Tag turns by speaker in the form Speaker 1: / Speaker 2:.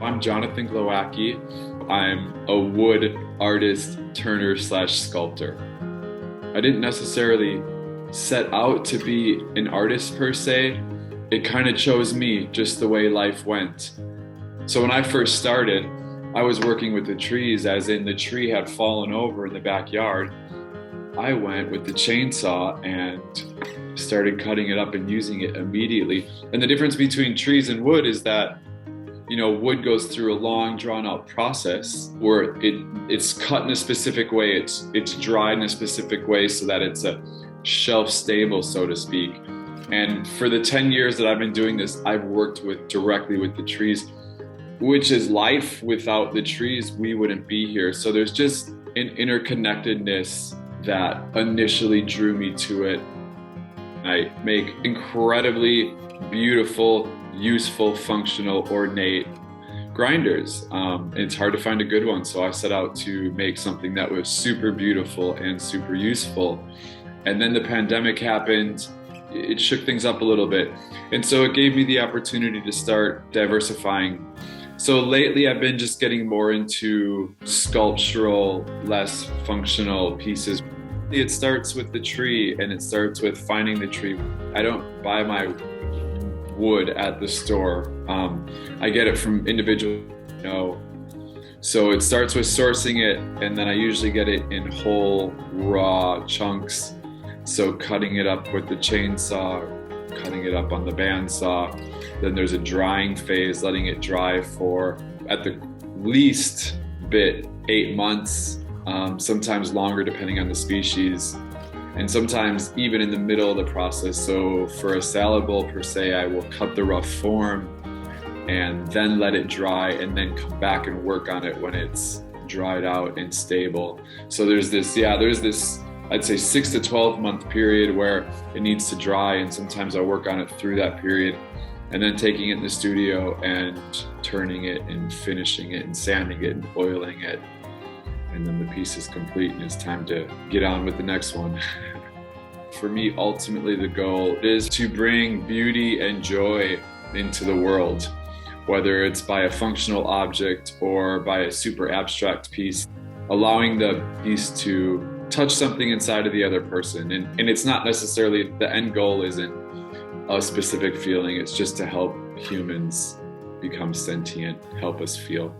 Speaker 1: I'm Jonathan Glowacki. I'm a wood artist, turner slash sculptor. I didn't necessarily set out to be an artist per se. It kind of chose me just the way life went. So when I first started, I was working with the trees, as in the tree had fallen over in the backyard. I went with the chainsaw and started cutting it up and using it immediately. And the difference between trees and wood is that, wood goes through a long, drawn-out process where it's cut in a specific way, it's dried in a specific way so that it's a shelf-stable, so to speak. And for the 10 years that I've been doing this, I've worked directly with the trees, which is life. Without the trees, we wouldn't be here. So there's just an interconnectedness that initially drew me to it. I make incredibly beautiful, useful, functional, ornate grinders. It's hard to find a good one, so I set out to make something that was super beautiful and super useful. And then the pandemic happened. It shook things up a little bit. And so it gave me the opportunity to start diversifying. So lately I've been just getting more into sculptural, less functional pieces. It starts with the tree, and it starts with finding the tree. I don't buy my wood at the store. I get it from individuals, So it starts with sourcing it, and then I usually get it in whole, raw chunks. So cutting it up with the chainsaw, cutting it up on the bandsaw. Then there's a drying phase, letting it dry for, at the least bit, 8 months. Sometimes longer depending on the species, and sometimes even in the middle of the process. So for a salad bowl per se, I will cut the rough form and then let it dry and then come back and work on it when it's dried out and stable. So there's this, I'd say 6 to 12 month period where it needs to dry, and sometimes I work on it through that period, and then taking it in the studio and turning it and finishing it and sanding it and oiling it. And then the piece is complete and it's time to get on with the next one. For me, ultimately, the goal is to bring beauty and joy into the world, whether it's by a functional object or by a super abstract piece, allowing the piece to touch something inside of the other person. And it's not necessarily, the end goal isn't a specific feeling, it's just to help humans become sentient, help us feel.